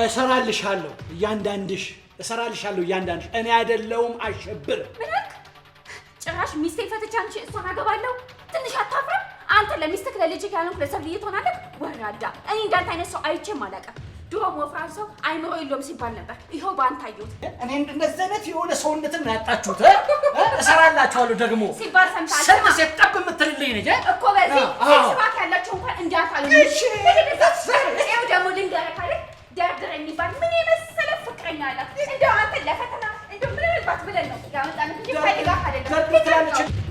እሰራልሻለሁ እያንዳንድሽ እሰራልሻለሁ እያንዳንድሽ እኔ አይደለሁም አሸብር ምን አልክ ጭራሽ ሚስቴ ፈትቼ አንቺ እሷን አገባለሁ ትንሽ አታፍርም አንተ ለሚስትህ ለልጅህ ያለውን ለሰብልዬ ትሆናለህ ወራዳ እኔ እንዳንተ አይነት ሰው አይቼም አላውቅም ድሮ ወፍራም ሰው አይምሮ የለውም ሲባል ነበር ይኸው በአንተ አየሁት እኔ እንደዚህ አይነት የሆነ ሰውነትን ያጣችሁት እሰራላችኋለሁ ደግሞ ሲባል ሰምታለህ ስንት ሴት ጠብ የምትልልኝ ነኝ እኮ በዚህ ስባክ ያላቸው እንኳን እንዳታሉ እሺ ይኸው ደግሞ ልንገርህ አይደል ደርድረኝ የሚባል ምን የመሰለ ፍቅረኛ አላት እንደው አንተ ለፈተና እንደው ምን ልባት ብለን ነው ያመጣንህ እንጂ ፈልጋህ አይደለም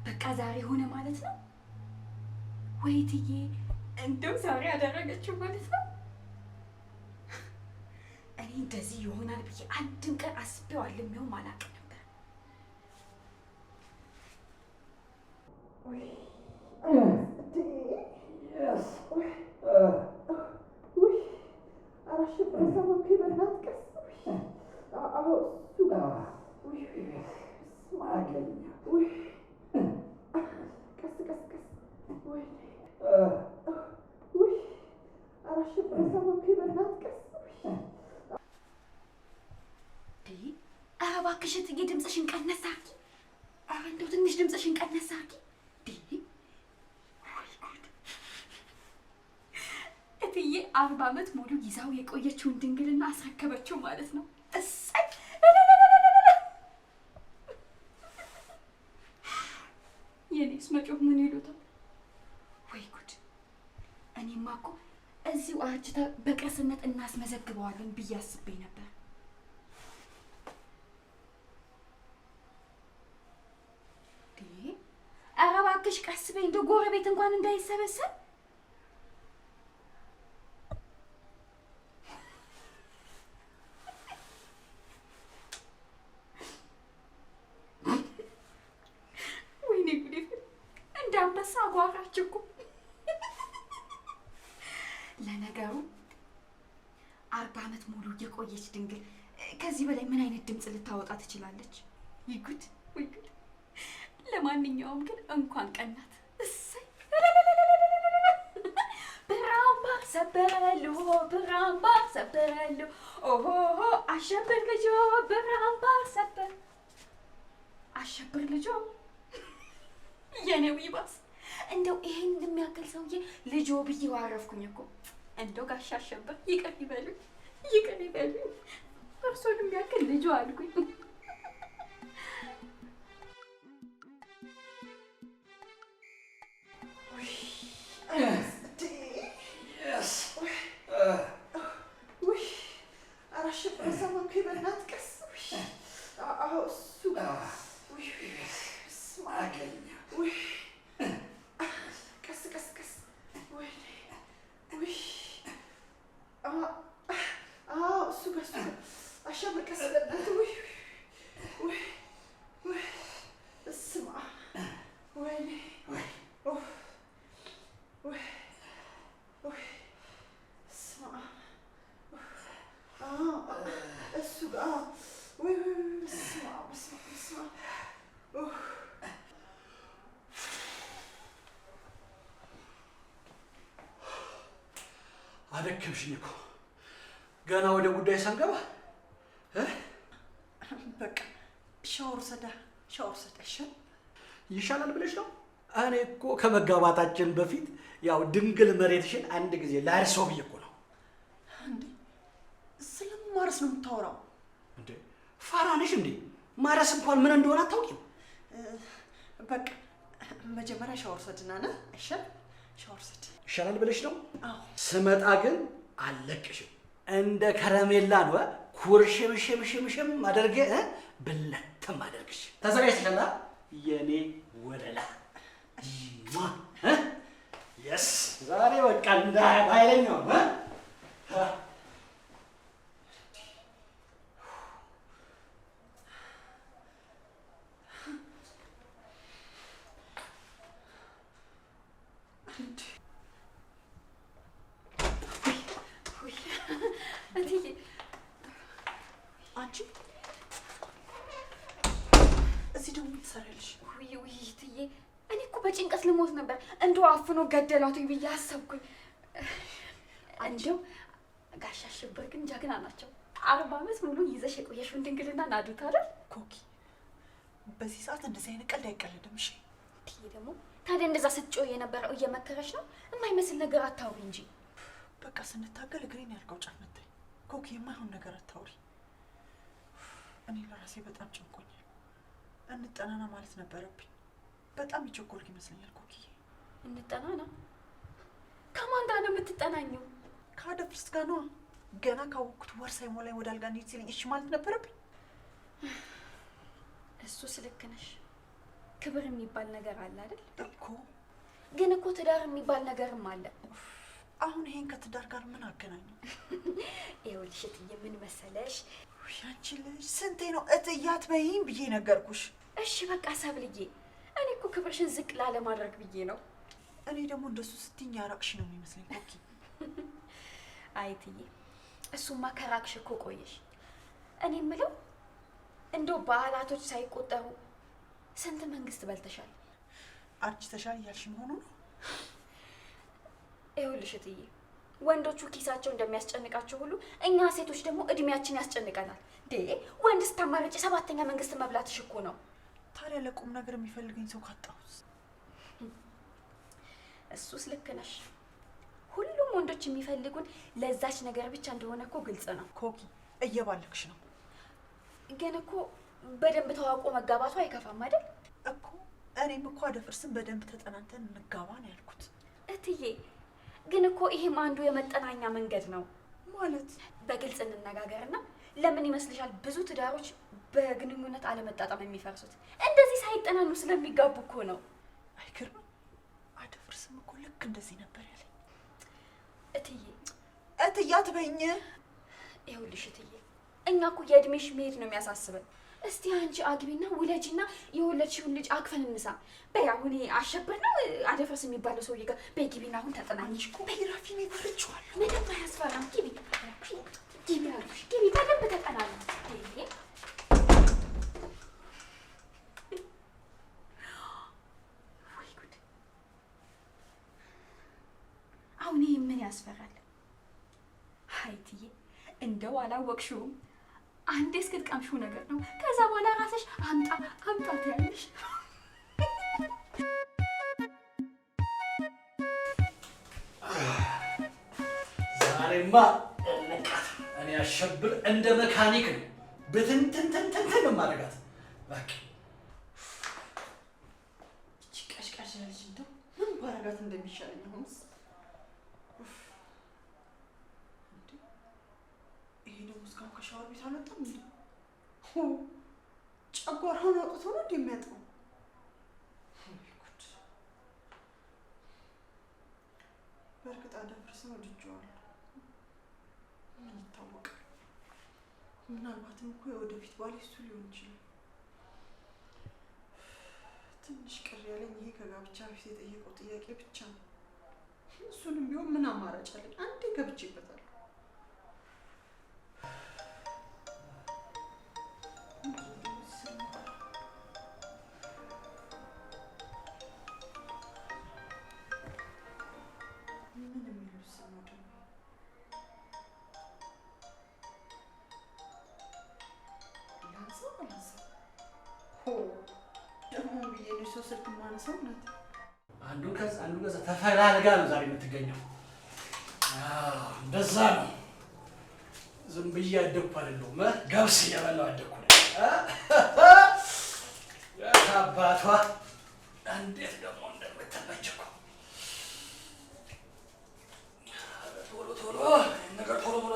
በቃ ዛሬ ሆነ ማለት ነው ወይትዬ እንደው ዛሬ ያደረገችው ማለት ነው እኔ እንደዚህ ይሆናል ብዬ አንድም ቀን አስቤው አልሜውም አላውቅም ነበር እባክሽ እትዬ ድምፅሽን ቀነስ አድርጊ ኧረ እንደው ትንሽ ድምፅሽን ቀነስ አድርጊ እትዬ 40 ዓመት ሙሉ ይዛው የቆየችውን ድንግልና አስረከበችው ማለት ነው እሰይ የኔስ መጮህ ምን ይሉታል ወይ ጉድ እኔማ እኮ እዚሁ አርጅታ በቅርስነት እናስመዘግበዋለን ብዬ አስቤ ነበር ኧረ እባክሽ ቀስ በይ እንደው ጎረቤት እንኳን እንዳይሰበሰብ ወይኔ ጉዴ እንደ አንበሳ አጓራች እኮ ለነገሩ 40 ዓመት ሙሉ የቆየች ድንግል ከዚህ በላይ ምን አይነት ድምፅ ልታወጣ ትችላለች ይጉድ ይጉድ ለማንኛውም ግን እንኳን ቀናት እሰይ ብራምባ ሰበረሉ ኦሆ አሸብር ልጆ ብራምባ ሰበር አሸብር ልጆ የኔው ይባስ እንደው ይሄን እንደሚያክል ሰውዬ ልጆ ብዬ ዋረፍኩኝ እኮ እንደው ጋሽ አሸብር ይቅር ይበሉ እርሶን የሚያክል ልጆ አልኩኝ አደከምሽኝ እኮ ገና ወደ ጉዳይ ሳንገባ በቃ ሻወር ሰዳ ይሻላል ብለሽ ነው እኔ እኮ ከመጋባታችን በፊት ያው ድንግል መሬትሽን አንድ ጊዜ ላርሰው ብዬ እኮ ነው እንዴ ስለማረስ ነው የምታወራው እንዴ ፋራ ነሽ እንዴ ማረስ እንኳን ምን እንደሆነ አታውቂም በቃ መጀመሪያ ሻወር ሰድና ነህ ሻወር ሰድ ይሻላል ብለሽ ነው አዎ ስመጣ ግን አለቅሽም እንደ ከረሜላ ነው ኩርሽምሽምሽምሽም አደርገ ብለተም አደርግሽ ተዘጋጅተሻል የኔ ወለላ የስ ዛሬ በቃ እንደ ኃይለኛው እዚህ ደግሞ ትሰሪያለሽ? ውይ እትዬ፣ እኔ እኮ በጭንቀት ልሞት ነበር። እንደው አፍኖ ገደላቱ ብዬ አሰብኩኝ። እንደው ጋሽ አሸብር ግን ጀግና ናቸው። 40 ዓመት ሙሉ ይዘሽ የቆየሽውን ድንግልና ናዱት አይደል? ኮኪ፣ በዚህ ሰዓት እንደዚህ አይነት ቀልድ አይቀልድም። እሺ እትዬ ደግሞ ታዲያ እንደዛ ስትጮህ የነበረው እየመከረሽ ነው? የማይመስል ነገር አታውሪ እንጂ። በቃ ስንታገል እግሬን ያልቀው ጫፍ መታኝ። ኮኪ፣ የማይሆን ነገር አታውሪ። እኔ ለራሴ በጣም ጨንቆኛል። እንጠናና ማለት ነበረብኝ። በጣም ይቸኮልክ ይመስለኛል ኮኪ። እንጠናና? ከማን ጋር ነው የምትጠናኘው? ከአደፍርስ ጋር ነዋ። ገና ካወቅኩት ወር ሳይሞላኝ ወደ አልጋ እንሂድ ሲለኝ እሺ ማለት ነበረብኝ። እሱስ ልክ ነሽ። ክብር የሚባል ነገር አለ አይደል? እኮ ግን እኮ ትዳር የሚባል ነገርም አለ። አሁን ይሄን ከትዳር ጋር ምን አገናኘው? ይኸውልሽ እትዬ፣ ምን መሰለሽ፣ ያንቺ ልጅ ስንቴ ነው እትያት በይኝ ብዬ ነገርኩሽ። እሺ በቃ ሰብልዬ፣ እኔ እኮ ክብርሽን ዝቅ ላለማድረግ ብዬ ነው። እኔ ደግሞ እንደሱ ስትይኝ ያራቅሽ ነው የሚመስለኝ ኮኪ። አይ እትዬ፣ እሱማ ከራቅሽ እኮ ቆየሽ። እኔ የምለው እንደው በዓላቶች ሳይቆጠሩ ስንት መንግስት በልተሻል? አርጅተሻል እያልሽ መሆኑ ነው? ይኸውልሽ እትዬ፣ ወንዶቹ ኪሳቸው እንደሚያስጨንቃቸው ሁሉ እኛ ሴቶች ደግሞ እድሜያችን ያስጨንቀናል። ወንድ ስታማርጭ 7ኛ መንግስት መብላትሽ እኮ ነው። ታዲያ ለቁም ነገር የሚፈልገኝ ሰው ካጣሁስ? እሱስ ልክ ነሽ። ሁሉም ወንዶች የሚፈልጉን ለዛች ነገር ብቻ እንደሆነ እኮ ግልጽ ነው። ኮኪ፣ እየባለክሽ ነው። ግን እኮ በደንብ ተዋውቆ መጋባቱ አይከፋም አይደል? እኮ እኔም እኮ አደፍርስን በደንብ ተጠናንተን እንጋባ ነው ያልኩት። እትዬ ግን እኮ ይሄም አንዱ የመጠናኛ መንገድ ነው ማለት። በግልጽ እንነጋገርና ለምን ይመስልሻል ብዙ ትዳሮች በግንኙነት አለመጣጣም የሚፈርሱት? እንደዚህ ሳይጠናኑ ስለሚጋቡ እኮ ነው። አይገርምም? አደፍርስም እኮ ልክ እንደዚህ ነበር ያለኝ። እትዬ አትበይኝ። ይኸውልሽ እትዬ፣ እኛ እኮ የእድሜሽ መሄድ ነው የሚያሳስበን። እስቲ አንቺ አግቢና ውለጂና የወለድሽውን ልጅ አቅፈን እንሳ። በይ አሁን አሸብር ነው አደፍርስ የሚባለው ሰውዬ ጋር በይ ግቢና አሁን ተጠናኝሽ እኮ። በይ ራፊኔ ፈርቼዋለሁ። ምንም አያስፈራም። ግቢ ግቢ አሉሽ። ግቢ በደንብ ተጠናኝ። ወይ ጉድ! አሁን ይህ ምን ያስፈራል? ሀይትዬ እንደው አላወቅሽውም። አንዴ እስክትቀምሺው ነገር ነው። ከዛ በኋላ ራስሽ አምጣ አምጣ ትያለሽ። ዛሬማ እኔ አሸብር እንደ መካኒክ ነው ብትንትንትንትን ማረጋት። በቃ እቺ ቀሽቀሽ ልጅ እንደው ምን ባረጋት እንደሚሻለኝ አሁንስ። እስካሁን ከሻወር ቤት አልወጣም እንዴ? ጨጓራውን አውጥቶ ነው እንደሚያጥበው። በእርግጥ አደፍርስን ወድጄዋለሁ። ምን ይታወቃል? ምናልባትም እኮ የወደፊት ባሌ እሱ ሊሆን ይችላል። ትንሽ ቅር ያለኝ ይሄ ከጋብቻ በፊት የጠየቀው ጥያቄ ብቻ ነው። እሱንም ቢሆን ምን አማራጭ አለኝ? አንዴ ገብቼበታለሁ። አንዱ ከዛ ተፈላልጋ ነው ዛሬ የምትገኘው። እንደዛ ነው። ዝም ብዬ አደግኩ አይደለሁም። ገብስ እየበላሁ አደግኩ። አባቷ እንዴት ደግሞ እንደምትመች እኮ። ቶሎ ቶሎ ነገር ቶሎ ቶሎ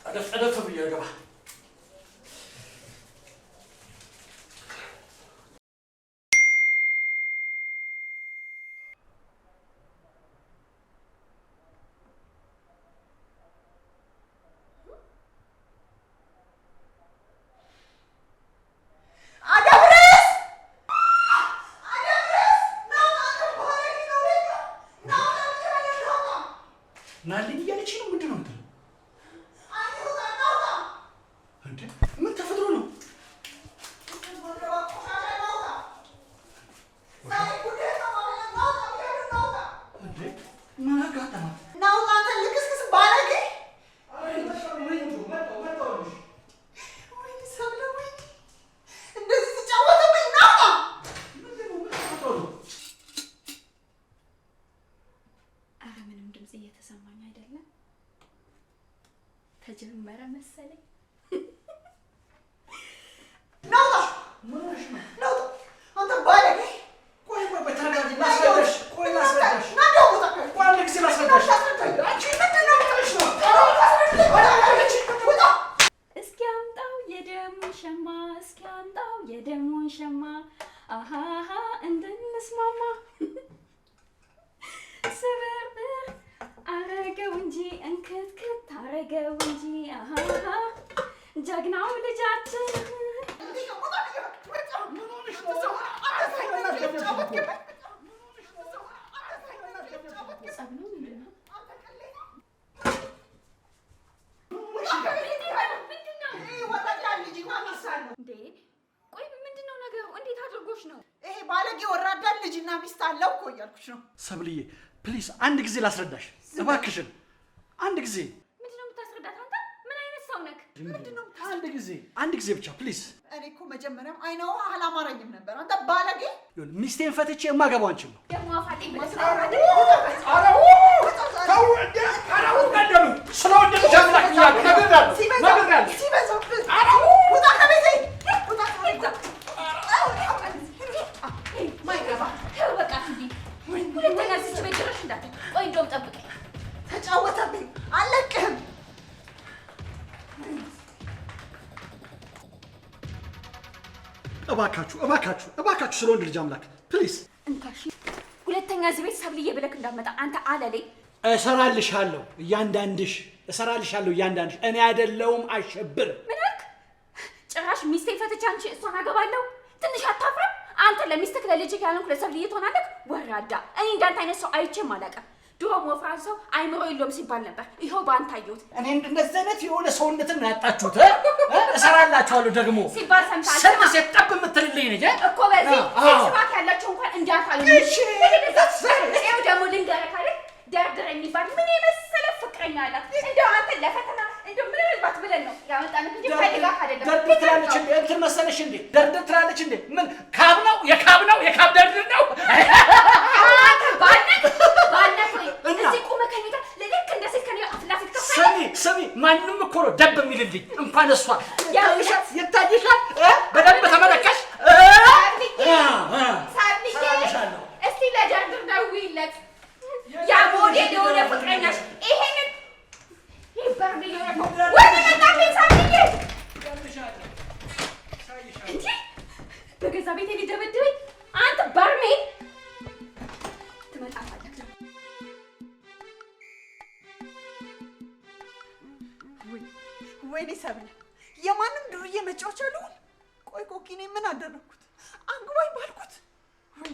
ጠደፍ ብዬ ገባ። የደሙን ሸማ አሃሃ እንድንስማማ ስብርብር አረገው እንጂ እንክትክት አረገው እንጂ አሃሃ ጀግናው ልጃችን ልጅና ሚስት አለው እኮ እያልኩሽ ነው። ሰብልዬ ፕሊዝ አንድ ጊዜ ላስረዳሽ እባክሽን፣ አንድ ጊዜ። ምንድነው የምታስረዳት አንተ? ምን አይነት ሰው ነህ? ምንድነው? አንድ ጊዜ ብቻ ፕሊዝ። እኔ እኮ መጀመሪያም አይነው አላማረኝም ነበር። አንተ ባለጌ! ይሁን ሚስቴን ፈትቼ የማገባው አንቺን ነው። ደግሞ አፋጤ ስለወደድሽ አምላክ ይላል ነግሬሃለሁ። ሲበዛብህ ውጣ ከቤቴ ውጣ። ሁለተኛ ስች በጭራሽ እንዳትል። ቆይ እንደውም ጠብቀኝ። ተጫወተብኝ፣ አልለቅህም። እባካችሁ ስለ ወንድ ልጅ አምላክ ፕሊዝ። እንካሽ ሁለተኛ እዚህ ቤት ሰብልዬ ብለክ እንዳትመጣ አንተ አለሌ። እሰራልሻለሁ እያንዳንድሽ። እኔ አይደለሁም አሸብር። ምን አልክ? ጭራሽ ሚስቴን ፈትቼ አንቺ እሷን አገባለሁ? ትንሽ አታፍርም? አንተ ለሚስትክ ለልጅክ ያልንኩ ለሰብልዬ ትሆናለህ? ወራዳ! እኔ እንዳንተ አይነት ሰው አይቼም አላውቅም። ድሮም ወፍራም ሰው አይምሮ የለውም ሲባል ነበር። ይኸው በአንተ አየሁት። እኔ እንደዚህ አይነት የሆነ ሰውነትን ነው ያጣችሁት። እሰራላችኋለሁ ደግሞ ሲባል ሰምተሃል? ስንት ሴት ጠብ የምትልልኝ ነኝ እኮ በዚህ ስባት ያላቸው እንኳን እንዳታሉ። ይኸው ደግሞ ልንገርህ አይደል ደርድር የሚባል ምን የመሰለ ፍቅረኛ አላት። እንደው አንተ ለፈተና እንደው ምናልባት ብለን ነው ያመጣንህ እንጂ ፈልጋህ አይደለም። ደርድር ትላለች እንዴ? እንትን መሰለሽ እንዴ? ደርድር ትላለች እንዴ? ምን ካብ ነው? የካብ ደርድር ነው? አንተ ባነት ወይ እዚህ ቁመህ ከእኔ ጋር ልክ እንደ ሴት ከእኔ ፊት ለፊት ስሚ ማንም እኮ ነው ደብ የሚልልኝ እንኳን እሷ። ይታይሻል? በደንብ ተመለከሽ። ሳብልዬ እስቲ ለደርድር ደውይለት። ያ ሞዴል የሆነ ፍቅረኛሽ ይሄንን ይበርድ የሆነ ወደ መጣልኝ ሳብልዬ። እንዴ በገዛ ቤቴ ሊደበድበኝ አንተ በርሜል ትመጣለህ። ወይኔ ሰብል የማንም ዱርዬ መጫወቻ ልሁን? ቆይ ኮኪኔ ምን አደረኩት? አንግባኝ ባልኩት። ወይ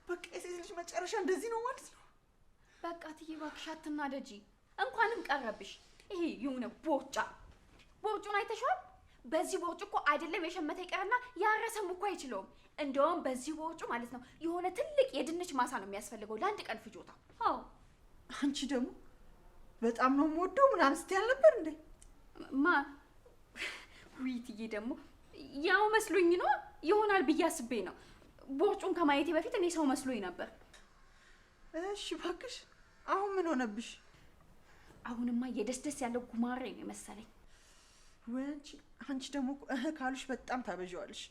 በቃ የሴት ልጅ መጨረሻ እንደዚህ ነው ማለት ነው። በቃ ትዬ እባክሽ አትናደጂ። እንኳንም ቀረብሽ ይሄ የሆነ ቦርጩን አይተሽዋል? በዚህ ቦርጩ እኮ አይደለም የሸመተ ይቀርና ያረሰም እኮ አይችለውም። እንደውም በዚህ ቦርጩ ማለት ነው የሆነ ትልቅ የድንች ማሳ ነው የሚያስፈልገው ለአንድ ቀን ፍጆታ። አዎ አንቺ ደግሞ በጣም ነው የምወደው ምናምን ስትይ አልነበር እንዴ? ውይትዬ ደግሞ ያው መስሎኝ ነው ይሆናል ብዬ አስቤ ነው። ቦርጩን ከማየቴ በፊት እኔ ሰው መስሎኝ ነበር። እሺ እባክሽ አሁን ምን ሆነብሽ? አሁንማ የደስደስ ያለው ጉማሬ ነው መሰለኝ። አንቺ ደግሞ ካሉሽ በጣም ታበዣዋለሽ።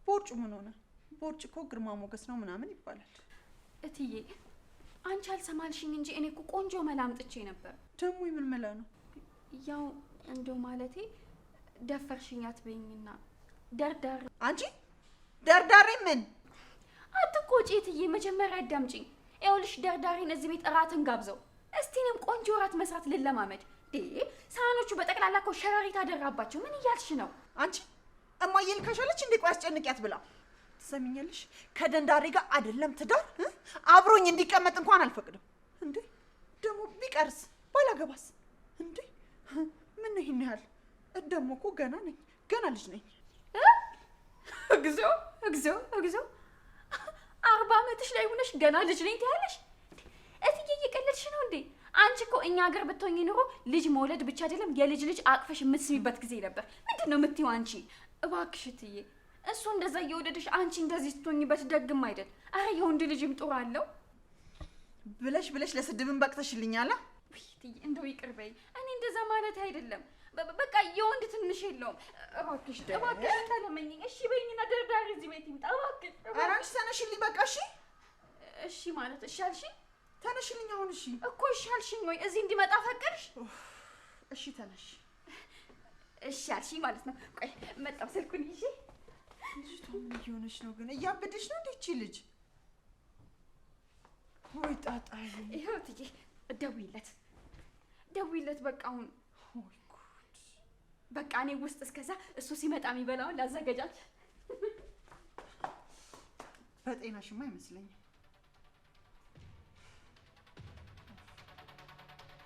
ቦርጩ ምን ሆነ? ቦርጭ እኮ ግርማ ሞገስ ነው ምናምን ይባላል። እትዬ አንቺ አልሰማልሽኝ እንጂ እኔ እኮ ቆንጆ መላ አምጥቼ ነበር። ደግሞ ምን መላ ነው? ያው እንደው ማለቴ ደፈርሽኝ አትበይኝና አንቺ ደርዳሪ ምን? አትቆጪ እትዬ፣ መጀመሪያ አዳምጪኝ። ይኸውልሽ ደርዳሪን እዚህ ቤት እራትን ጋብዘው እስቲ እኔም ቆንጆ እራት መስራት ልለማመድ። ሳህኖቹ በጠቅላላ እኮ ሸረሪት አደራባቸው። ምን እያልሽ ነው አንቺ? እማዬ ልካሻለች እንዴ? ቆይ አስጨንቂያት ብላ። ትሰሚኛለሽ? ከደንዳሪ ጋር አይደለም ትዳር አብሮኝ እንዲቀመጥ እንኳን አልፈቅድም። እንዴ ደግሞ ቢቀርስ ባላገባስ? እንዴ ምን ነው ይሄን ያህል? ደግሞ እኮ ገና ልጅ ነኝ። እግዚኦ 40 ዓመትሽ ላይ ሆነሽ ገና ልጅ ነኝ ትያለሽ? እትዬ እየቀለድሽ ነው እንዴ? አንቺ እኮ እኛ ሀገር ብትሆኚ ኑሮ ልጅ መውለድ ብቻ አይደለም የልጅ ልጅ አቅፈሽ የምትስሚበት ጊዜ ነበር። ምንድን ነው የምትይው አንቺ? እባክሽ እትዬ፣ እሱ እንደዛ እየወደደሽ አንቺ እንደዚህ ስትሆኚበት ደግም አይደል? አረ የወንድ ልጅም ጡር አለው ብለሽ ለስድብን በቅተሽልኛል። እትዬ እንደው ይቅር በይ። እኔ እንደዛ ማለት አይደለም። በቃ የወንድ ትንሽ የለውም። እባክሽ ተለመኝኝ እሺ በይኝና ደርዳሪ እዚህ ቤት ይምጣ እባክሽ። ኧረ አንቺ ተነሽልኝ በቃ። እሺ ማለት እሺ አልሽኝ? ተነሽልኝ አሁን። እሺ እኮ እሺ አልሽኝ ወይ? እዚህ እንዲመጣ ፈቀድሽ? እሺ ተነሽ። እሺ አልሽኝ ማለት ነው። ቆይ መጣሁ ስልኩን ይዤ ልጅቷ ምን እየሆነች ነው ግን? እያበደች ነው እንዴ እቺ ልጅ? ወይ ጣጣዬ! ይኸው እትዬ ደውይለት በቃ አሁን። ወይ ጉድ! በቃ እኔ ውስጥ እስከዛ እሱ ሲመጣ የሚበላውን ላዘገጃጅ። በጤናሽማ አይመስለኝም።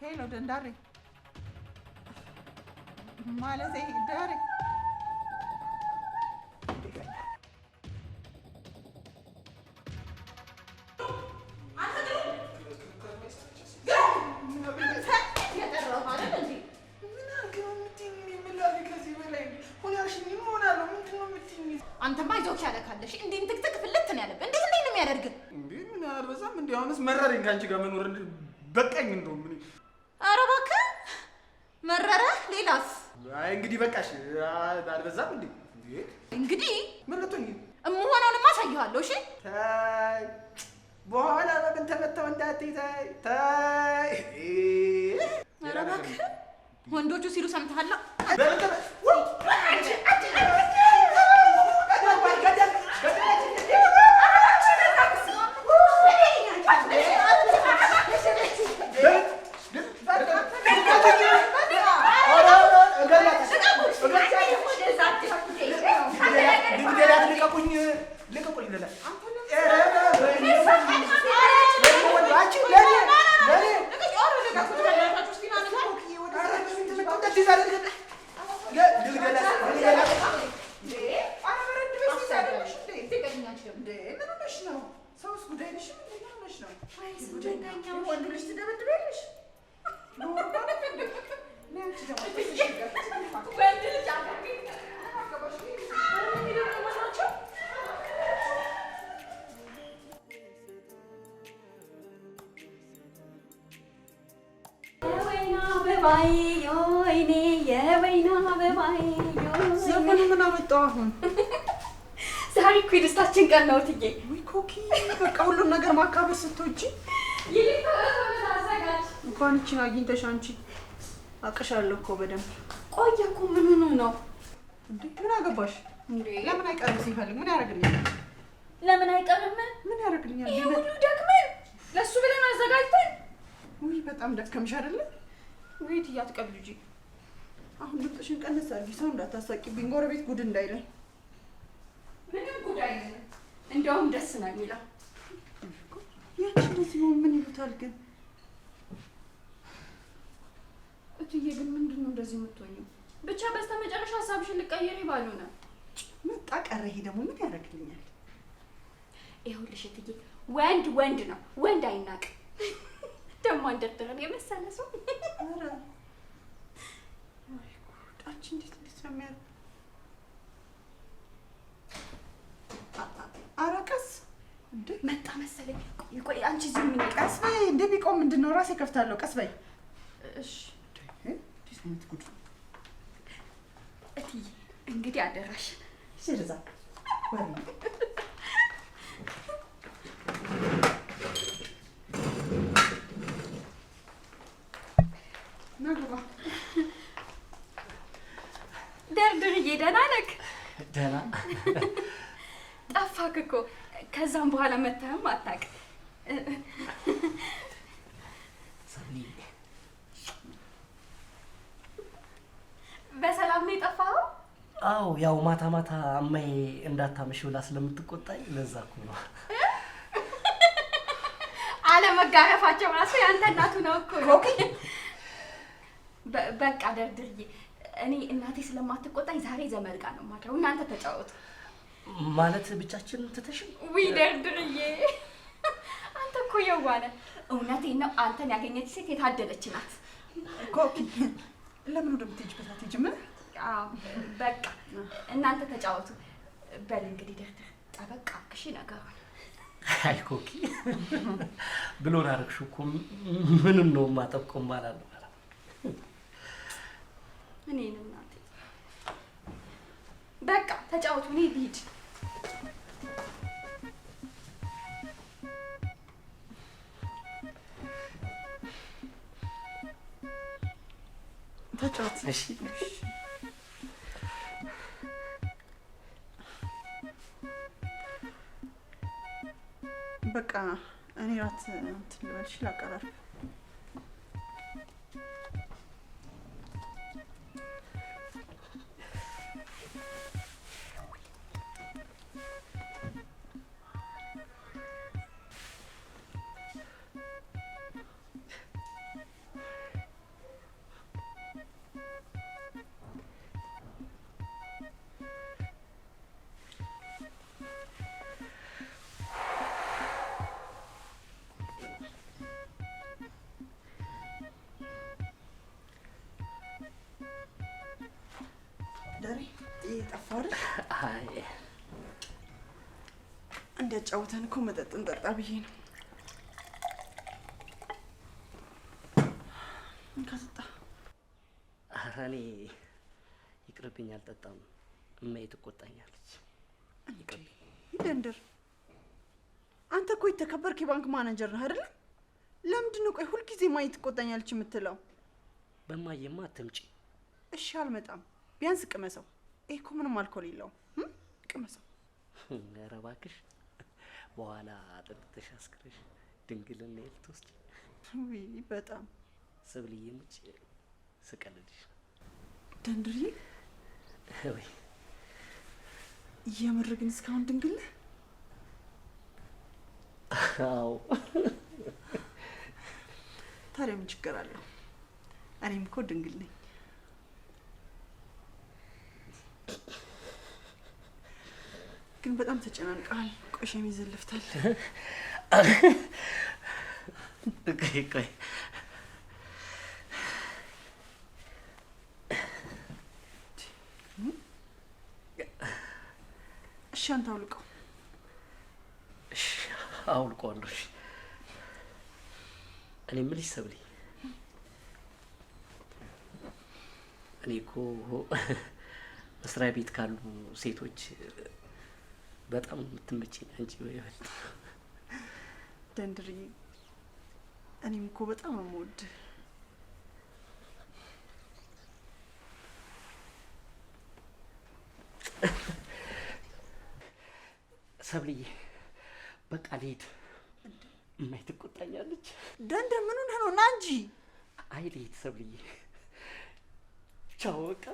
ሄሎ ደንዳሬ ማለቴ ዳሬ አንተማ ይዞክ ያለካለሽ እንዴም ትክትክ ፍልት ነው ያለብህ። እንዴት ነው የሚያደርግ እንዴ? ምን አልበዛም እንዴ? አሁንስ መረረኝ ካንቺ ጋር መኖር በቃኝ። እንደው ምን ኧረ እባክህ መረረ። ሌላስ? አይ እንግዲህ በቃሽ። አልበዛም እንዴ? እንግዲህ ምን ልትሆኚ? እምሆነውንማ አሳይሃለሁ። እሺ ታይ በኋላ በምን ተመተው እንዳትይ። ታይ ኧረ እባክህ ወንዶቹ ሲሉ ሰምተሃል? ዘመኑ ምን አመጣው አሁን? ዛሬ እኮ የደስታችን ቀን ነው እትዬ። ወይ ኮኪ በቃ ሁሉም ነገር ማካበድ ስትወጪ እንኳን እቺን አግኝተሽ አንቺ አቅሻለሁ እኮ በደንብ። ቆየ እኮ ምን ሆኖ ነው እንዴ? ምን አገባሽ እንዴ? ለምን አይቀርም? ሲፈልግ ምን ያደርግልኛል? ለምን አይቀርም? ምን ያደርግልኛል? ይሄ ሁሉ ደክመን ለሱ ብለን አዘጋጅተን። ውይ በጣም ደከምሽ አይደለ? ወይ እትዬ አትቀልጂ። አሁን ድምፅሽን ቀንስ አድርጊ፣ ሰው እንዳታሳቂብኝ፣ ጎረቤት ጉድ እንዳይለኝ። ምንም ጉድ አይልም፣ እንደውም ደስ ነው የሚለው። ያንቺ እንደዚህ ነው ምን ይሉታል ግን? እትዬ ግን ምንድን ነው እንደዚህ የምትሆኚው? ብቻ በስተመጨረሻ ሀሳብሽን ልቀይሪ ባልሆነ መጣ ቀረ። ይሄ ደግሞ ምን ያደርግልኛል? ይኸውልሽ እትዬ ወንድ ወንድ ነው፣ ወንድ አይናቅም። ደግሞ አንደርድረን የመሰለ ሰው። ኧረ ወይ ጉድ! አንቺ እንዴት ነው የሚያደርግ? ኧረ ቀስ እንዴ! መጣ መሰለኝ። ቆይ አንቺ ዝም ምን ቀስ በይ። እንደ ቢቆም ምንድን ነው? ራሴ ከፍታለሁ። ቀስ በይ። እሺ እንዴት አይነት ጉድ! እትዬ እንግዲህ አደራሽን ሲርዛ ወይ ናግባ ደርድርዬ። ደህና ነህ? ደህና ጠፋክ እኮ። ከዛም በኋላ መተህም አታውቅም። በሰላም ነው የጠፋኸው? አዎ ያው ማታ ማታ እማዬ እንዳታመሽ ብላ ስለምትቆጣኝ ለዛ እኮ ነው። አለመጋረፋቸው ራሱ ያንተ እናቱ ነው እኮ። ኮኪ በቃ ደርድርዬ፣ እኔ እናቴ ስለማትቆጣኝ ዛሬ ዘመድ ጋር ነው የማድረው። እናንተ ተጫወቱ። ማለት ብቻችን ትተሽን? ውይ ደርድርዬ፣ አንተ እኮ የዋህ ነህ። እውነቴን ነው፣ አንተን ያገኘች ሴት የታደለች ናት። ኮኪ ለምን ወደምትሄጂበት አትሄጂም? በቃ እናንተ ተጫወቱ። በል እንግዲህ ደርድር፣ ጠበቅ አክሺ ነገሩን። አይ ኮኪ ብሎን አደረግሽው እኮ። ምንም ነው የማጠብቀው ማለት ነው። እኔን እናቴ በቃ ተጫወቱ። እኔ ልሂድ። ተጫወት። እሺ በቃ እኔ ራት እንትን ልበልሽ ላቀራርብ። ዳሪ ጠፋር? አይ እንዲያጫውተን እኮ መጠጥ እንጠጣ ብዬ ነው። እንካስጣ ኧረ እኔ ይቅርብኝ፣ አልጠጣም። እማዬ ትቆጣኛለች። ይደንድር። አንተ እኮ የተከበርክ የባንክ ማናጀር ነህ አይደል? ለምንድን ነው ቆይ ሁልጊዜ እማዬ ትቆጣኛለች የምትለው? በማዬማ አትምጪ። እሺ አልመጣም። ቢያንስ ቅመሰው። ይሄ እኮ ምንም አልኮል የለውም። ቅመሰው። ኧረ እባክሽ በኋላ አጠጥተሽ አስክረሽ ድንግልና ልትወስጂ። ውይ በጣም ሰብልዬ ሙጭ ስቀልድሽ። ደንድሪ ወይ የምር ግን እስካሁን ድንግል ነህ? አዎ። ታዲያ ምን ችግር አለው? እኔም እኮ ድንግል ነኝ። ግን በጣም ተጨናንቀሃል። ቆይ ሸሚዝ ልፍታል። ቆይ እሺ አንተ አውልቀው። እሺ አውልቀዋለሁ። እሺ እኔ የምልሽ ሰብሊ፣ እኔ እኮ መስሪያ ቤት ካሉ ሴቶች በጣም የምትመቸኝ አንቺ በይበልጥ። ደንድሪ እኔም እኮ በጣም ነው የምወድህ። ሰብልዬ በቃ ልሂድ። እማዬ ትቆጣኛለች። ደንድር ምን ሆነህ ነው? ና እንጂ። አይ ልሂድ ሰብልዬ። ቻው በቃ።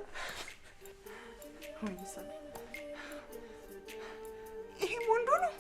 ወይ ሰብሊ፣ ይሄም ወንዱ ነው?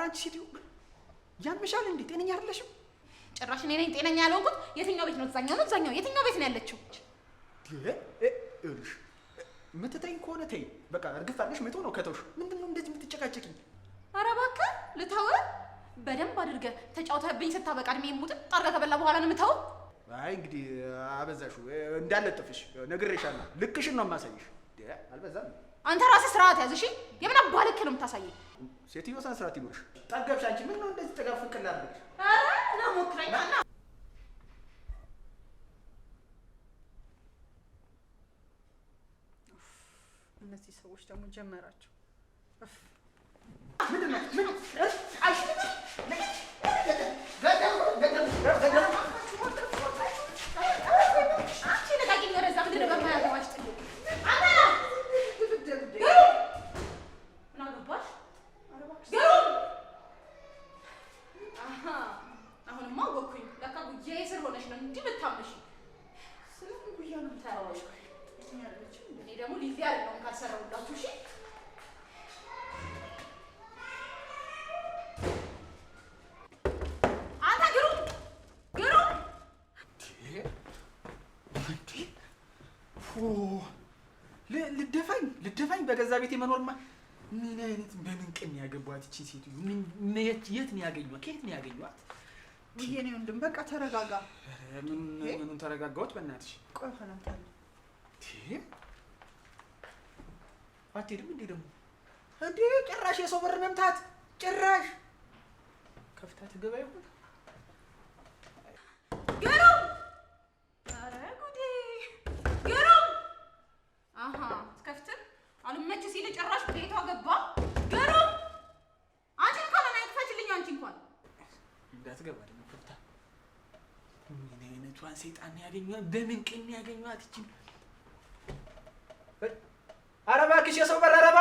አንቺ ሴትዮ ያምሻል እንዴ? ጤነኛ አይደለሽም? ጭራሽ እኔ ነኝ ጤነኛ ያልሆንኩት? የትኛው ቤት ነው? እዛኛው ነው? እዛኛው? የትኛው ቤት ነው ያለችው? ይኸውልሽ የምትተይኝ ከሆነ ተይ በቃ። እርግፍ አለሽ መቶ ነው ከተውሽ። ምንድን ነው እንደዚህ የምትጨቃጨቂኝ? ኧረ እባክህ ልተውህ። በደንብ አድርገህ ተጫውተህብኝ ስታበቃ እድሜ ሙጥጥ ጠርገህ ከበላ በኋላ ነው የምተውህ? አይ እንግዲህ አበዛሽው። እንዳለጥፍሽ ነግሬሻለሁ። ልክሽን ነው የማሳይሽ። አልበዛም? አንተ ራስህ ስርዓት ያዝ እሺ። የምን አባህ ልክ ነው የምታሳየኝ? ሴትዮ ስነ ስርዓት ይኖርሽ። ጠገብሽ አንቺ። ምን ነው እንደዚህ ጠጋፍ ፍቅር ላድርግሽ? ኧረ ና ሞክረኝ ና። እነዚህ ሰዎች ደግሞ ጀመራቸው። ምንድን ነው ምን አንቺ ልቀቂኝ ወደዛ። ምንድን ነው በማያገባሽ ጥሉ? አሁንማ አወኩኝ። ለካ ጉያዬ ስር ሆነሽ ነው እንጂ የምታምሽ። ስለምን ጉያ ነው የምታወራው? እኔ ደግሞ ሊዜ አይደለሁም ካልሰራሁላችሁ። እሺ አንተ ግሩም ግሩም ልደፋኝ በገዛ ቤት መኖርማ። ምን አይነት በምን ቀን ያገቧት እቺ ሴትዮ? የት ነው ያገኟት? ከየት ነው ያገኟት? ይሄኔ ወንድም በቃ ተረጋጋ። ምኑን ተረጋጋሁት? በእናትሽ ቆይ ፈናታለ አትሄድም እንዴ ደግሞ? እንዴ ጭራሽ የሰው በር መምታት ጭራሽ ከፍታ ትገባ ይሆን? ግሩም! ኧረ ጉዴ! ግሩም! አሃ ትከፍትም አልመች ሲል ጭራሽ ቤቷ ገባ። ግሩም! አንቺ እንኳን ክፈችልኝ። አንቺ እንኳን እንዳትገባ ደግሞ ከፍታ። ምን አይነቷን ሰይጣን ያገኘዋት? በምን ቀን ያገኘዋት እቺን? ኧረ እባክሽ የሰው በር አረባ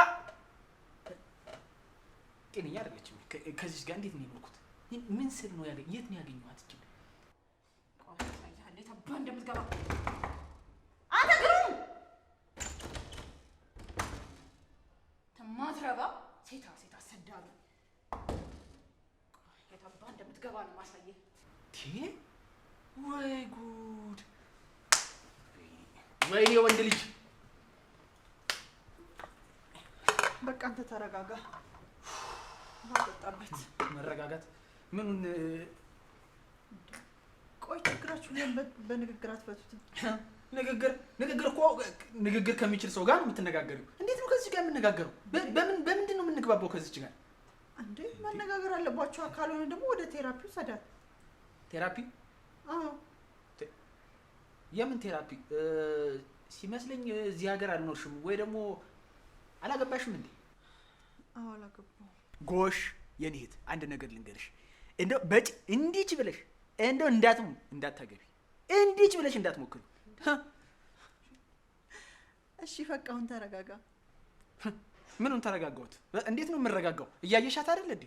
ጤነኛ አይደለችም። ከዚህ ጋር እንዴት ነው የኖርኩት? ምን ስል ነው ያገኘ? የት ነው ያገኘኋት? እቺ ቆይ ታባ እንደምትገባ አንተ ግሩም ተማትረባ ሴታ አሰዳቢ የታባ እንደምትገባ ነው ማሳየህ። ወይ ጉድ! ወይኔ ወንድ ልጅ! በቃ አንተ ተረጋጋ። ማጠጣበት መረጋጋት ምኑን? ቆይ ችግራችሁ ለምን በንግግር አትፈቱትም? ንግግር እኮ ንግግር ከሚችል ሰው ጋር ነው የምትነጋገሪው። እንዴት ነው ከዚህ ጋር የምንነጋገረው? በምንድን ነው የምንግባባው ከዚች ጋር? እንዴ መነጋገር አለባችሁ። ካልሆነ ደግሞ ወደ ቴራፒው ሰዳት። ቴራፒ? አዎ። የምን ቴራፒ? ሲመስለኝ እዚህ ሀገር አልኖርሽም ወይ ደግሞ አላገባሽም እንዴ? አዎ አላገባሁም። ጎሽ የኔ እህት አንድ ነገር ልንገርሽ። እንደው እንዲች ብለሽ እንደው እንዳታገቢ እንዲች ብለሽ እንዳትሞክሪ። እሺ በቃ አሁን ተረጋጋ። ምኑን ተረጋጋሁት? እንዴት ነው የምረጋጋው? እያየሻት አይደል እንዴ?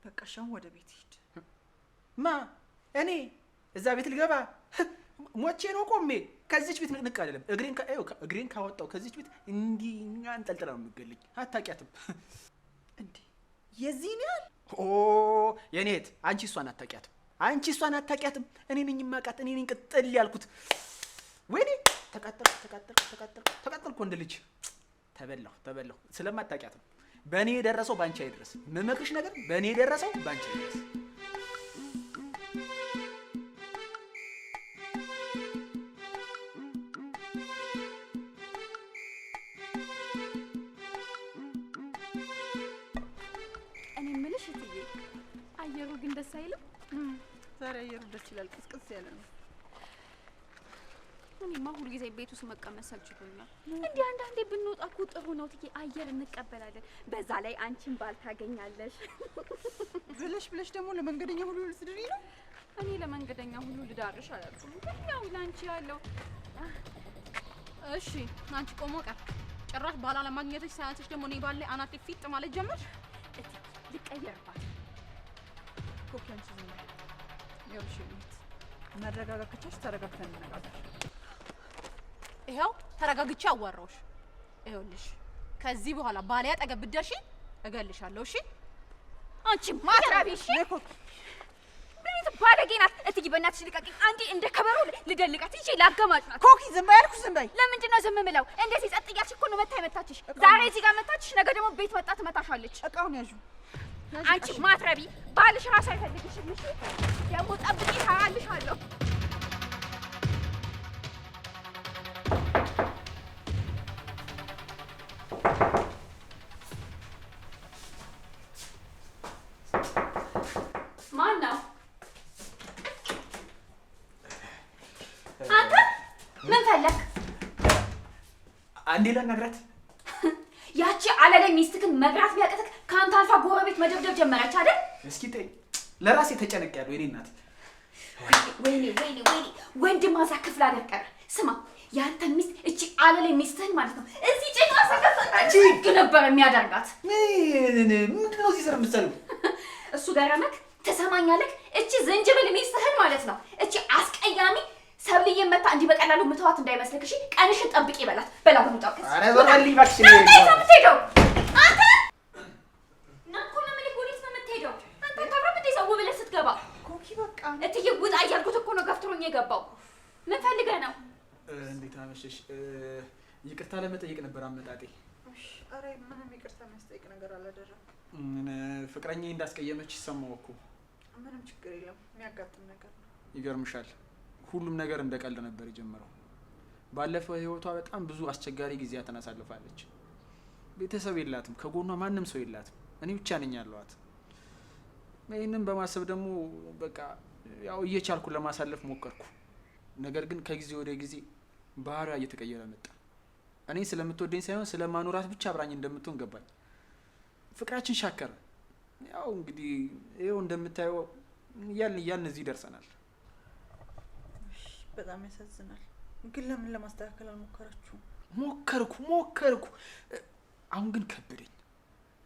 በቃ ሻም ወደ ቤት ሂድ። ማ እኔ እዛ ቤት ልገባ? ሞቼ ነው ቆሜ ከዚች ቤት ንቅንቅ አይደለም። እግሬን ካወጣው ከዚች ቤት እንዲህ አንጠልጥላ ነው የምትገልኝ። አታውቂያትም እንዴ? የዚህን ያህል? ኦ የኔ እህት አንቺ እሷን አታውቂያትም። እኔ ነኝ የማውቃት። እኔ ነኝ ቅጥል ያልኩት። ወይኔ ተቃጠልኩ ወንድ ልጅ። ተበላሁ። ስለማታውቂያት ነው። በእኔ የደረሰው ባንቺ አይድረስ። የምመክርሽ ነገር በእኔ የደረሰው ባንቺ አይድረስ። እኔ የምልሽ እትዬ አየሩ ግን ደስ አይልም? ዛሬ አየሩ ደስ ይላል። ቅዝቅዝ ያለ ነው። እኔማ ሁልጊዜ ቤት ውስጥ መቀመጥ ሰልችቶኛል። እንዲህ አንዳንዴ ብንወጣ እኮ ጥሩ ነው እትዬ፣ አየር እንቀበላለን። በዛ ላይ አንቺን ባል ታገኛለሽ። ብለሽ ደግሞ ለመንገደኛ ሁሉ ልትድሪ ነው? እኔ ለመንገደኛ ሁሉ ልዳርሽ አላልኩም፣ ግን ያው ላንቺ ያለው። እሺ አንቺ ቆሞ ቀር ጭራሽ ባላ ለማግኘትሽ ሳያንስሽ ደግሞ እኔ ባለ አናቴ ፊት ማለት ጀመርሽ። ልቀየርባት ኮኪያን ሲዘና ይኸውልሽ፣ መረጋጋት ከቻልሽ ተረጋግተን እንነጋገር። ይኸው ተረጋግቼ አዋራሁሽ። ይኸውልሽ ከዚህ በኋላ ባሌ አጠገብ ብትደርሺ እገልሻለሁ። እሺ አንቺ ማትረቢ። እሺ ምን ባለጌ ናት እትዬ፣ በእናትሽ ልቀቂኝ። አንዴ እንደ ከበሮ ልደልቃት እንጂ ላገማጭ ናት። ኮኪ ዝም በይ አልኩሽ፣ ዝም በይ። ለምንድን ነው ዝም የምለው? እንደዚህ ጸጥ እያልሽ እኮ ነው መታችሽ። ዛሬ እዚህ ጋር መታችሽ፣ ነገ ደግሞ ቤት መጣ ትመታሻለች። እቃውን ያዡ። አንቺ ማትረቢ፣ ባልሽ ራሱ አይፈልግሽም። እሺ ደግሞ ጠብቂ፣ ታራልሻለሁ። ማን ነው? አንተ ምን ፈለክ? አንዴ ላናግራት። ያቺ አለሌ ሚስትክን መግራት ቢያቅትክ ከአንተ አልፋ ጎረቤት መደብደብ ጀመረች አይደል? እስኪ ተይ፣ ለራሴ ተጨነቅያለሁ የኔ እናት። ወይኔ ወንድም ማዛ ክፍል አደርቀረ። ስማ ያንተ ሚስት እቺ አለሌ ሚስትህን ማለት ነው እዚህ ጭቃ ሰከሰች ነበር የሚያደርጋት። ምንድን ነው እዚህ ስራ የምትሰሪው? እሱ ገረመክ? ትሰማኛለህ? እቺ ዝንጅብል ሚስትህን ማለት ነው እቺ አስቀያሚ ሰብልዬ መታ እንዲህ በቀላሉ ምትዋት እንዳይመስልክ። እሺ ቀንሽን ጠብቂ በላት ነው ጠብቂ። አረ በቃልኝ እባክሽ። አንተ የምትሄደው አንተ ናኮ ነው ምን ፖሊስ ነው የምትሄደው? አንተ ታብራ ምን ይዘው ብለህ ስትገባ ኮኪ በቃ እትዬ ውጣ እያልኩት እኮ ነው ገፍትሮኝ የገባው። ምን ፈልገህ ነው? እንዴት አመሸሽ? ይቅርታ ለመጠየቅ ነበር አመጣጤ። እሺ አረ ምንም ይቅርታ የሚያስጠይቅ ነገር አላደረኩም። ፍቅረኛዬ እንዳስቀየመች ሰማሁ እኮ። ምንም ችግር የለም፣ የሚያጋጥም ነገር ነው። ይገርምሻል፣ ሁሉም ነገር እንደ ቀልድ ነበር የጀመረው። ባለፈው ህይወቷ በጣም ብዙ አስቸጋሪ ጊዜያትን አሳልፋለች። ቤተሰብ የላትም፣ ከጎኗ ማንም ሰው የላትም። እኔ ብቻ ነኝ ያለኋት። ይህንን በማሰብ ደግሞ በቃ ያው እየቻልኩ ለማሳለፍ ሞከርኩ። ነገር ግን ከጊዜ ወደ ጊዜ ባህሪዋ እየተቀየረ መጣ። እኔ ስለምትወደኝ ሳይሆን ስለማኖራት ብቻ አብራኝ እንደምትሆን ገባኝ። ፍቅራችን ሻከረ። ያው እንግዲህ ይኸው እንደምታየው እያልን እዚህ ደርሰናል። በጣም ያሳዝናል። ግን ለምን ለማስተካከል አልሞከራችሁም? ሞከርኩ። አሁን ግን ከበደኝ።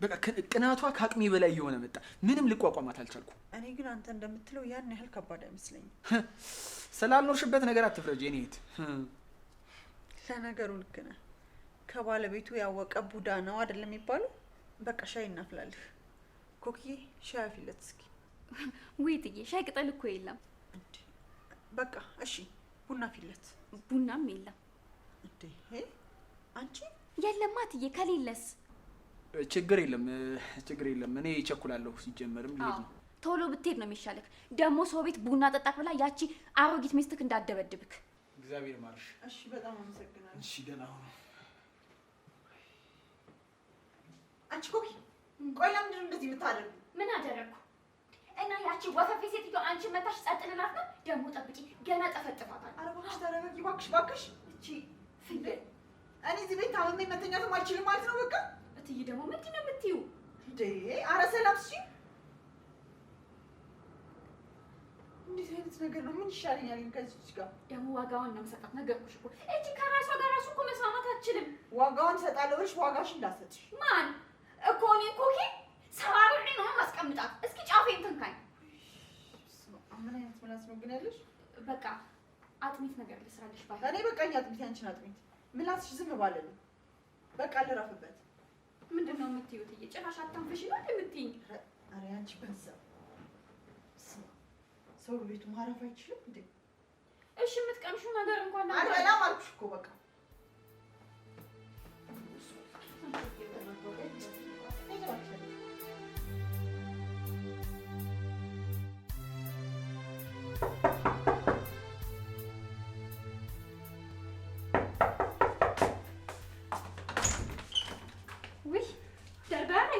በቃ ቅናቷ ከአቅሜ በላይ እየሆነ መጣ። ምንም ልቋቋማት አልቻልኩም። እኔ ግን አንተ እንደምትለው ያን ያህል ከባድ አይመስለኝም። ስላልኖርሽበት ነገር አትፍረጅ የኔ እህት። ለነገሩ ልክ ነህ። ከባለቤቱ ያወቀ ቡዳ ነው አይደለም የሚባለው? በቃ ሻይ እናፍላልህ። ኮክዬ ሻይ አፍይለት እስኪ። ውይ እትዬ ሻይ ቅጠል እኮ የለም። በቃ እሺ ቡና አፍይለት። ቡናም የለም። እንዴ አንቺ? የለማ እትዬ፣ ከሌለስ? ችግር የለም። እኔ እቸኩላለሁ። ሲጀመርም ልሄድ ነው። ቶሎ ብትሄድ ነው የሚሻልክ። ደግሞ ሰው ቤት ቡና ጠጣክ ብላ ያቺ አሮጊት ሚስትክ እንዳደበድብክ። እግዚአብሔር ማርሽ። እሺ በጣም አመሰግናለሁ። እሺ ደህና ሁኑ። አንቺ ኮኪ ቆይ ለምንድን ነው እንደዚህ የምታደርጉ? ምን አደረግኩ? እና ያቺ ወፈፌ ሴትዮ አንቺ መታሽ ጸጥ ልላት ነው? ደግሞ ጠብቂ፣ ገና ጠፈጥፋታል። ኧረ እባክሽ ተረጋጊ፣ እባክሽ። እቺ ፍንደ እኔ እዚህ ቤት ታመሜ መተኛትም አልችልም ማለት ነው በቃ። እትዬ ደግሞ ምንድን ነው የምትይው እንዴ? ኧረ ሰላም እሺ። እንዴት አይነት ነገር ነው? ምን ይሻለኛል ከዚች ጋር? ደግሞ ዋጋዋን ነው የምሰጣት። ነገርኩሽ እኮ እቺ ከራሷ ጋር ራሱ እኮ መስማማት አትችልም። ዋጋዋን እሰጣለሁ ብለሽ ዋጋሽን እንዳትሰጥሽ። ማን እኮ እኔ ኮኪ ሰባብሬ ነው ማስቀምጣት። እስኪ ጫፌን ትንካኝ። ምን አይነት ምላስ ነው ግን ያለሽ? በቃ አጥሚት ነገር ልስራልሽ ባይ። እኔ በቃኝ አጥሚት፣ ያንቺን አጥሚት። ምላስሽ ዝም ባለልኝ በቃ ልረፍበት። ምንድን ነው የምትይው እትዬ? ጭራሽ አታንፈሽ ነው የምትይኝ? ኧረ ያንቺ በዛ። ሰው ቤቱ ማረፍ አይችልም እንዴ? እሺ የምትቀምሺው ነገር እንኳን አልበላም አልኩሽ እኮ በቃ። ውይ ደርዳሬ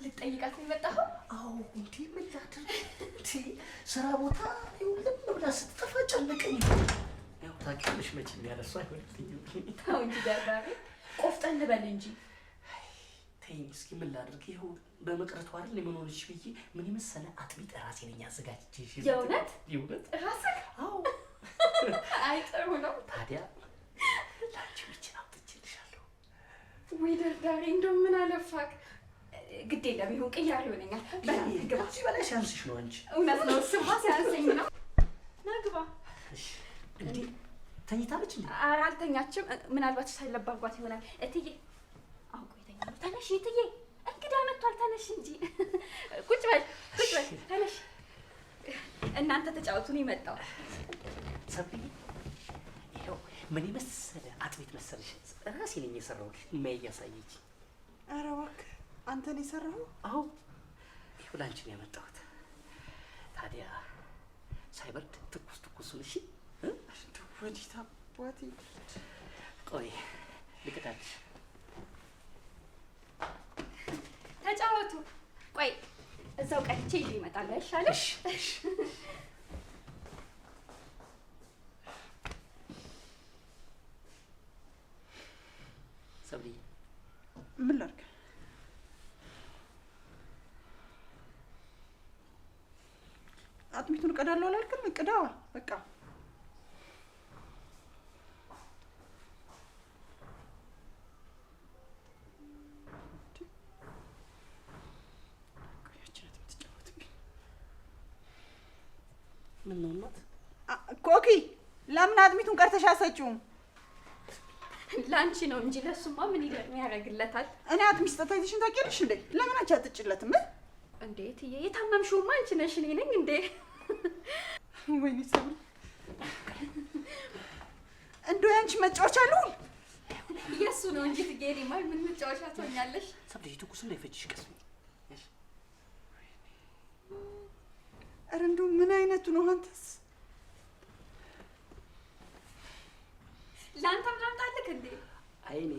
ልጠይቃት ነው የመጣኸው? አዎ እንዴ ምን ላድርግ? ስራ ቦታ ይኸውልህ ብላ ስትጠፋ ጨነቀኝ። ያው ታውቂያለሽ መቼም ያለ እሷ አይሆንልኝም። ተው እንጂ ደርዳሬ ቆፍጠን በል እንጂ። ተይኝ እስኪ ምን ላድርግ? ይኸው በመቅረቱ አይደል ምን ሆነሽ ብዬ ምን የመሰለ አጥሚት ራሴ ነኝ አዘጋጅቼ። የእውነት ራስህ? አዎ። አይ ጥሩ ነው። ታዲያ ላንቺ ብቻ አውጥቼልሻለሁ። ውይ ደርዳሬ እንደው ምን አለፋክ። ግድ የለም ይሁን፣ ቅያሬ ይሆነኛል። በእናትህ ግባ። ከዚህ በላይ ሲያንስሽ ነው አንቺ። እውነት ነው፣ እሱማ ሲያንሰኝ ነው። ና ግባ። እሺ እንዴ ተኝታለች እንዴ? ኧረ አልተኛችም። ምናልባት ሳይለባባት ይሆናል። እትዬ አውቆ የተኛ ነው። ተነሽ እትዬ፣ እንግዳ መጥቷል። ተነሽ እንጂ። ቁጭ በል ተነሽ። እናንተ ተጫወቱ፣ እኔ መጣሁ። ሰብዬ ይኸው ምን የመሰለ አጥሚት መሰለሽ ራሴ ነኝ የሰራሁት። እማዬ እያሳየች። ኧረ እባክህ አንተ ነው የሰራኸው? አዎ ይኸው ላንቺ ነው ያመጣሁት። ታዲያ ሳይበርድ ትኩሱን እሺ። ወዲህ አባቴ ቆይ ልቅዳልሽ። ተጫወቱ። ቆይ እዛው ቀድቼ ይዤ እመጣለሁ። አይሻልም? እሺ ሰብሊ ምን ላድርግ? አጥሚቱን እቀዳለሁ አላልክም? እቅዳ በቃ። ምን ነው እናት? ኮኪ ለምን አጥሚቱን ቀርተሽ አትሰጪውም? ላንቺ ነው እንጂ ለሱማ ምን ያደርግለታል? እኔ አጥሚት ስጠጣ ይዘሽን ታውቂያለሽ እንዴ? ለምን አንቺ አትጭለትም? እንዴት የታመምሽውማ አንቺ ነሽ፣ እኔ ነኝ እንዴ? ወይኔ ሰብሊ እንደው ያንቺ መጫወቻ አሉን? የእሱ ነው እንጂ ትጌሪ ማል ምን መጫወቻ ትሆኛለሽ? ሰብሊ ትኩስ እንዳይፈጅሽ ቀስ በይ። ኧረ እንደው ምን አይነቱ ነው አንተስ? ለአንተም ላምጣልክ እንዴ? አይ እኔ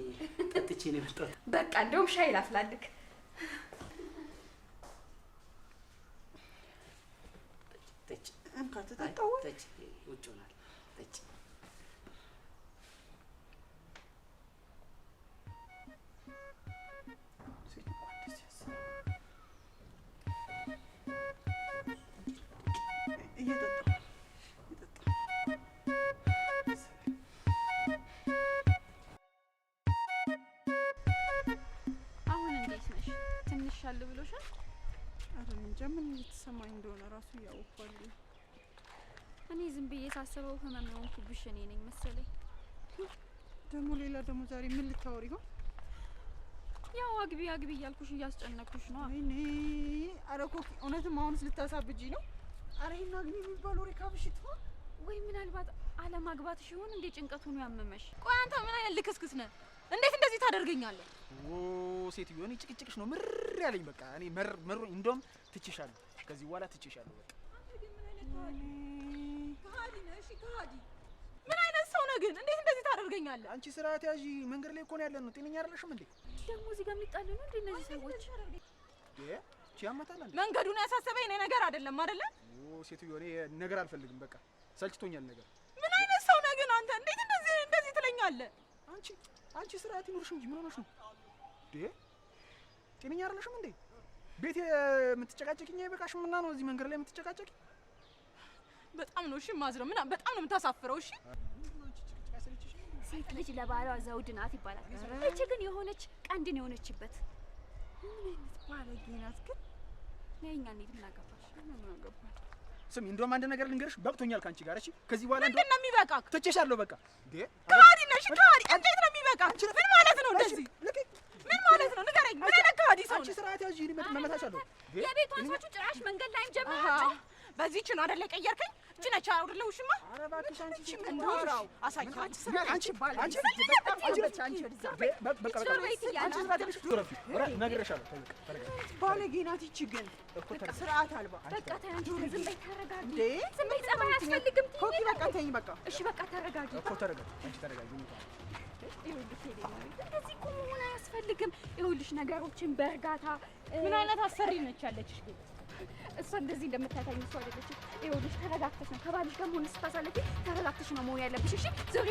ጠጥቼ ነው የመጣሁት። በቃ እንደውም ሻይ ላፍላልክ። ጠጪ እንካ ተጠጣው ጠጪ ውጭ ሆናል ጠጪ አሁን እንዴት ነሽ? ትንሽ ሻል ብሎሻል? አረ እንጃ ምን እየተሰማኝ እንደሆነ ራሱ እያወቅኳለሁ። እኔ ዝም ብዬ ሳስበው ህመም የሆንኩብሽ እኔ ነኝ መሰለኝ። ደግሞ ሌላ ደግሞ ዛሬ ምን ልታወሪ ይሆን? ያው አግቢ አግቢ እያልኩሽ እያስጨነቅኩሽ ነው። ወይኔ አረ ኮኪ እውነትም አሁንስ ልታሳብጂ ነው? አረ ይሄን አግቢ የሚባል ወሬ ካብሽ ይጥፋ። ወይ ምናልባት አለማግባትሽ ይሆን እንዴ ጭንቀቱ ነው ያመመሽ? ቆይ አንተ ምን አይነት ልክስክስ ነህ? እንዴት እንደዚህ ታደርገኛለህ? ሴትዮ እኔ ጭቅጭቅሽ ነው ምር ያለኝ። በቃ እኔ መር እንደውም ትችሻለሁ፣ ከዚህ በኋላ ትችሻለሁ። በቃ ከሃዲ ነህ። እሺ ከሃዲ ምን አይነት ሰው ነህ ግን? እንዴት እንደዚህ ታደርገኛለህ? አንቺ ስርዓት ያዢ። መንገድ ላይ እኮ ነው ያለነው። ጤነኛ አይደለሽም እንዴ? ደግሞ እዚህ ጋር የሚጣሉ ነው እንዴ እነዚህ ሰዎች? ያመታል እንዴ? መንገዱን ያሳሰበኝ እኔ ነገር አይደለም አይደለ? ሴትዮ እኔ ነገር አልፈልግም። በቃ ሰልችቶኛል ነገር። ምን አይነት ሰው ነህ ግን አንተ? እንዴት እንደዚህ ትለኛለህ? አንቺ ስርዓት ይኖርሽ እንጂ ምን ሆነሽ ነው እንዴ? ጤነኛ አይደለሽም እንዴ? ቤት የምትጨቃጨቂኝ አይበቃሽም እና ነው እዚህ መንገድ ላይ የምትጨቃጨቂ? በጣም ነው እሺ ማዝረው። ምን በጣም ነው የምታሳፍረው። እሺ ሴት ልጅ ለባሏ ዘውድ ናት ይባላል። እቺ ግን የሆነች ቀንድ ነው የሆነችበት። ምን አይነት ባለጌ ናት ግን? ነይኛ እንሂድ። ምን አገባሽ? ምን አገባሽ? ስሚ እንደውም አንድ ነገር ልንገርሽ፣ በቅቶኛል ካንቺ ጋር። እሺ ከዚህ በኋላ ምንድን ነው የሚበቃህ? ትቼሻለሁ በቃ። እንዴ ከሃዲ ነሽ ከሃዲ። እንዴት ነው የሚበቃህ? ምን ማለት ነው እንደዚህ? ምን ማለት ነው ንገረኝ። ምን አይነት ከሃዲ ሰው ነህ? አንቺ ስርዓት ያዢ። እኔ መመታሻለሁ። የቤቷን ሰዎች ጭራሽ መንገድ ላይም ጀመራችሁ። በዚህች ነው አይደለ ቀየርከኝ? እቺ ነች አይደለ ውሽማ? ኧረ እባክሽ አንቺ እንደው አሳይ። አንቺ ባለጌ ናት ይቺ ግን ስርዓት አልባ። በቃ ተይ አንቺ ዝም በይ ተረጋጊ። ዝም በይ ጸባይ አያስፈልግም። ኮኪ በቃ ተይኝ በቃ። እሺ በቃ ተረጋጊ እኮ ተረጋጊ። አንቺ ተረጋጊ። ይኸውልሽ እንደዚህ እኮ መሆን አያስፈልግም። ይኸውልሽ ነገሮችን በእርጋታ ምን አይነት አሰሪ ነች ያለችሽ ግን? እሷ እንደዚህ እንደምታታኝ እሷ አይደለችም። ይኸውልሽ ተረጋግተሽ ነው ከባልሽ ጋር መሆን ስታሳለፊ ተረጋግተሽ ነው መሆን ያለብሽ። እሺ ዞሪ